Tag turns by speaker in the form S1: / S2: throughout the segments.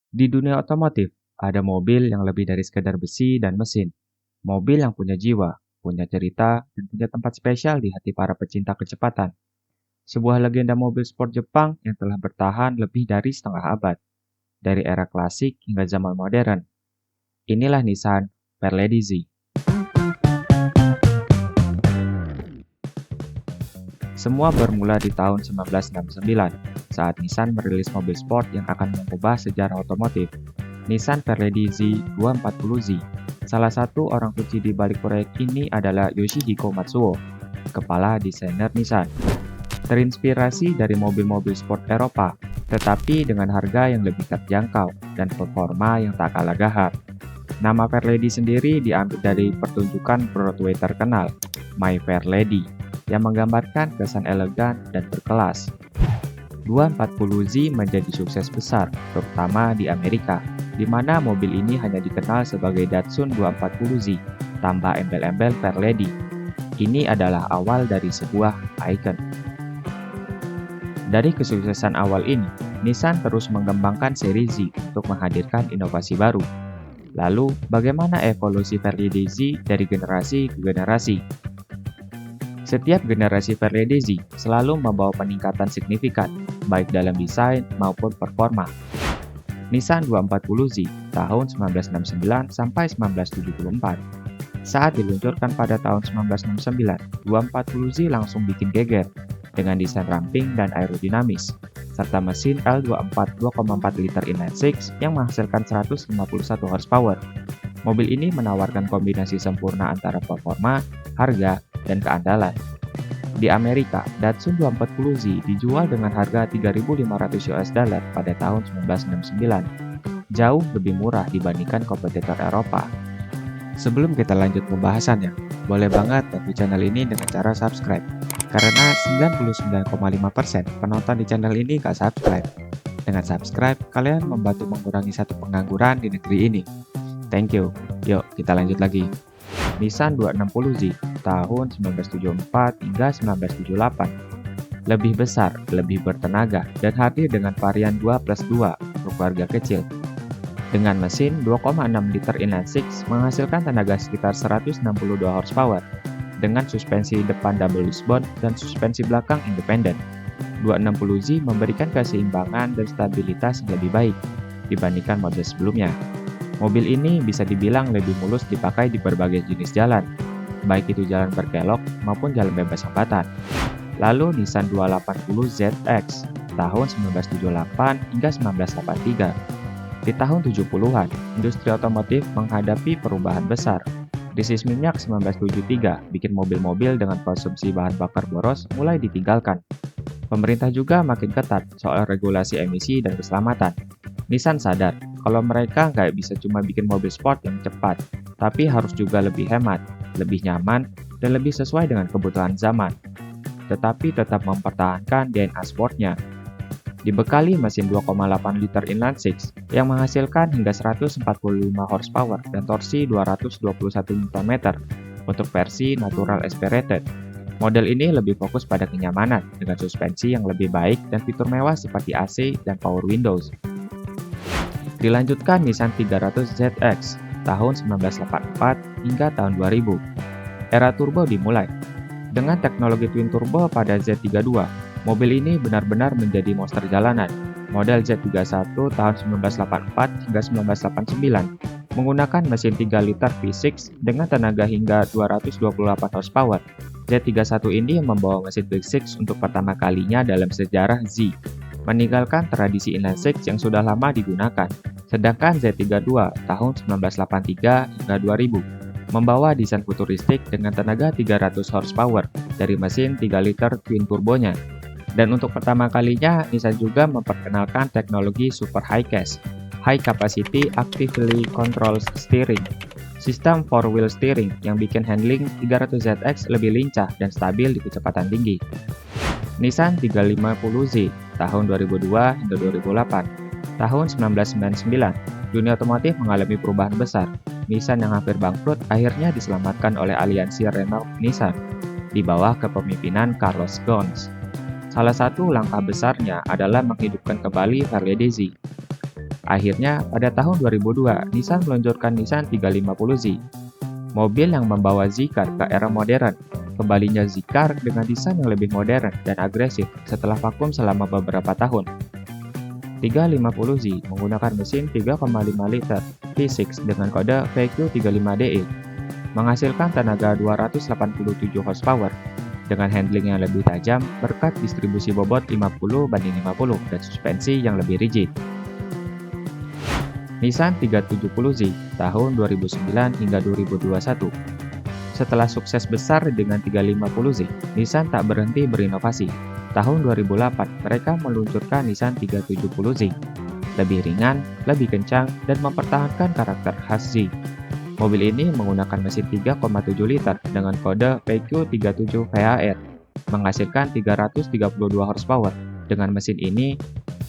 S1: Di dunia otomotif, ada mobil yang lebih dari sekedar besi dan mesin. Mobil yang punya jiwa, punya cerita, dan punya tempat spesial di hati para pecinta kecepatan. Sebuah legenda mobil sport Jepang yang telah bertahan lebih dari setengah abad, dari era klasik hingga zaman modern. Inilah Nissan Verledizi. Semua bermula di tahun 1969, saat Nissan merilis mobil sport yang akan mengubah sejarah otomotif. Nissan Verledizi 240Z. Salah satu orang kunci di balik proyek ini adalah Yoshihiko Matsuo, kepala desainer Nissan. Terinspirasi dari mobil-mobil sport Eropa, tetapi dengan harga yang lebih terjangkau dan performa yang tak kalah gahar. Nama Fairlady sendiri diambil dari pertunjukan Broadway terkenal, My Fair Lady, yang menggambarkan kesan elegan dan berkelas. 240Z menjadi sukses besar, terutama di Amerika, di mana mobil ini hanya dikenal sebagai Datsun 240Z, tanpa embel-embel Fairlady. Ini adalah awal dari sebuah ikon. Dari kesuksesan awal ini, Nissan terus mengembangkan seri Z untuk menghadirkan inovasi baru. Lalu, bagaimana evolusi Verledizi dari generasi ke generasi? Setiap generasi Verledizi selalu membawa peningkatan signifikan, baik dalam desain maupun performa. Nissan 240Z tahun 1969 sampai 1974. Saat diluncurkan pada tahun 1969, 240Z langsung bikin geger dengan desain ramping dan aerodinamis, serta mesin L24 2,4 liter inline-six yang menghasilkan 151 horsepower. Mobil ini menawarkan kombinasi sempurna antara performa, harga, dan keandalan. Di Amerika, Datsun 240Z dijual dengan harga $3.500 pada tahun 1969, jauh lebih murah dibandingkan kompetitor Eropa. Sebelum kita lanjut pembahasannya, boleh banget bantu channel ini dengan cara subscribe, karena 99,5% penonton di channel ini gak subscribe. Dengan subscribe, kalian membantu mengurangi satu pengangguran di negeri ini. Thank you. Yuk, kita lanjut lagi. Nissan 260Z tahun 1974 hingga 1978. Lebih besar, lebih bertenaga, dan hadir dengan varian 2+2 untuk keluarga kecil. Dengan mesin 2,6 liter inline-six menghasilkan tenaga sekitar 162 horsepower, dengan suspensi depan double wishbone dan suspensi belakang independen. 260Z memberikan keseimbangan dan stabilitas yang lebih baik dibandingkan model sebelumnya. Mobil ini bisa dibilang lebih mulus dipakai di berbagai jenis jalan, baik itu jalan berkelok maupun jalan bebas hambatan. Lalu Nissan 280ZX tahun 1978 hingga 1983. Di tahun 70-an, industri otomotif menghadapi perubahan besar. Krisis minyak 1973 bikin mobil-mobil dengan konsumsi bahan bakar boros mulai ditinggalkan. Pemerintah juga makin ketat soal regulasi emisi dan keselamatan. Nissan sadar kalau mereka nggak bisa cuma bikin mobil sport yang cepat, tapi harus juga lebih hemat, lebih nyaman, dan lebih sesuai dengan kebutuhan zaman. Tetapi tetap mempertahankan DNA sportnya. Dibekali mesin 2,8 liter inline-six yang menghasilkan hingga 145 horsepower dan torsi 221 Nm untuk versi natural aspirated. Model ini lebih fokus pada kenyamanan dengan suspensi yang lebih baik dan fitur mewah seperti AC dan power windows. Dilanjutkan Nissan 300ZX tahun 1984 hingga tahun 2000. Era turbo dimulai. Dengan teknologi twin turbo pada Z32, mobil ini benar-benar menjadi monster jalanan. Model Z31 tahun 1984 hingga 1989 menggunakan mesin 3 liter V6 dengan tenaga hingga 228 horsepower. Z31 ini membawa mesin V6 untuk pertama kalinya dalam sejarah Z, meninggalkan tradisi inline-six yang sudah lama digunakan. Sedangkan Z32 tahun 1983 hingga 2000 membawa desain futuristik dengan tenaga 300 horsepower dari mesin 3 liter twin turbonya. Dan untuk pertama kalinya, Nissan juga memperkenalkan teknologi Super Highcast, High Capacity Actively Controlled Steering, sistem 4-wheel steering yang bikin handling 300ZX lebih lincah dan stabil di kecepatan tinggi. Nissan 350Z tahun 2002 hingga 2008. Tahun 1999, dunia otomotif mengalami perubahan besar. Nissan yang hampir bangkrut akhirnya diselamatkan oleh aliansi Renault-Nissan di bawah kepemimpinan Carlos Ghosn. Salah satu langkah besarnya adalah menghidupkan kembali Verledizi. Akhirnya, pada tahun 2002, Nissan meluncurkan Nissan 350Z, mobil yang membawa Z-Car ke era modern. Kembalinya Z-Car dengan desain yang lebih modern dan agresif setelah vakum selama beberapa tahun. 350Z menggunakan mesin 3,5 liter V6 dengan kode VQ35DE, menghasilkan tenaga 287 horsepower dengan handling yang lebih tajam berkat distribusi bobot 50/50 dan suspensi yang lebih rigid. Nissan 370Z tahun 2009 hingga 2021. Setelah sukses besar dengan 350Z, Nissan tak berhenti berinovasi. Tahun 2008, mereka meluncurkan Nissan 370Z. Lebih ringan, lebih kencang, dan mempertahankan karakter khas Z. Mobil ini menggunakan mesin 3,7 liter dengan kode VQ37VAR, menghasilkan 332 horsepower. Dengan mesin ini,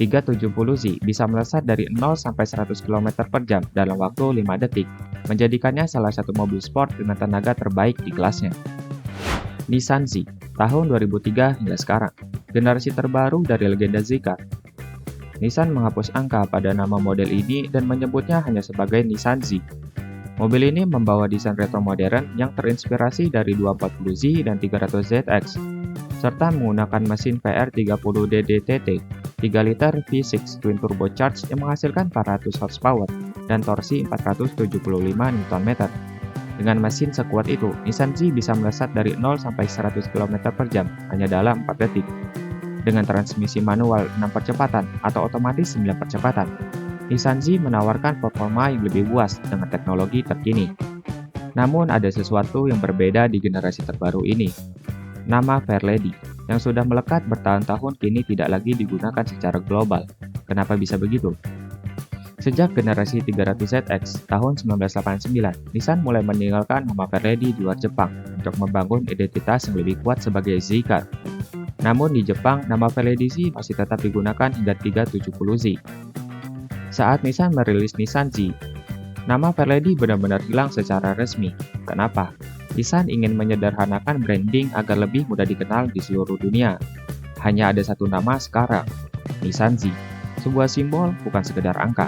S1: 370Z bisa melesat dari 0 sampai 100 km per jam dalam waktu 5 detik, menjadikannya salah satu mobil sport dengan tenaga terbaik di kelasnya. Nissan Z, tahun 2003 hingga sekarang, generasi terbaru dari legenda Z-Car. Nissan menghapus angka pada nama model ini dan menyebutnya hanya sebagai Nissan Z. Mobil ini membawa desain retro modern yang terinspirasi dari 240Z dan 300ZX, serta menggunakan mesin VR30DDTT 3 liter V6 twin turbocharged yang menghasilkan 400 horsepower dan torsi 475 Nm. Dengan mesin sekuat itu, Nissan Z bisa melesat dari 0 sampai 100 km per jam hanya dalam 4 detik. Dengan transmisi manual 6 percepatan atau otomatis 9 percepatan, Nissan Z menawarkan performa yang lebih puas dengan teknologi terkini. Namun ada sesuatu yang berbeda di generasi terbaru ini. Nama Fairlady yang sudah melekat bertahun-tahun kini tidak lagi digunakan secara global. Kenapa bisa begitu? Sejak generasi 300ZX tahun 1989, Nissan mulai meninggalkan nama Fairlady di luar Jepang untuk membangun identitas yang lebih kuat sebagai Z-Car. Namun di Jepang, nama Fairlady Z masih tetap digunakan hingga 370Z. Saat Nissan merilis Nissan Z, nama Fairlady benar-benar hilang secara resmi. Kenapa? Nissan ingin menyederhanakan branding agar lebih mudah dikenal di seluruh dunia. Hanya ada satu nama sekarang, Nissan Z, sebuah simbol bukan sekedar angka.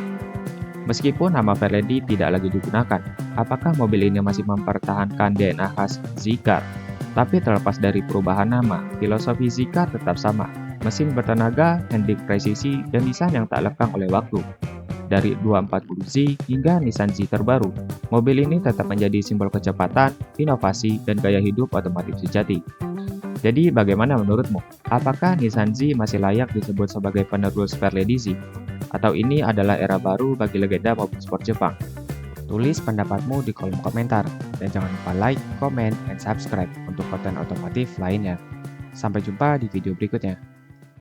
S1: Meskipun nama Fairlady tidak lagi digunakan, apakah mobil ini masih mempertahankan DNA khas Z-Car? Tapi terlepas dari perubahan nama, filosofi Z-Car tetap sama. Mesin bertenaga, handling presisi, dan desain yang tak lekang oleh waktu. Dari 240Z hingga Nissan Z terbaru, mobil ini tetap menjadi simbol kecepatan, inovasi, dan gaya hidup otomotif sejati. Jadi bagaimana menurutmu? Apakah Nissan Z masih layak disebut sebagai penerus Fairlady Z? Atau ini adalah era baru bagi legenda mobil sport Jepang? Tulis pendapatmu di kolom komentar, dan jangan lupa like, comment, dan subscribe untuk konten otomotif lainnya. Sampai jumpa di video berikutnya.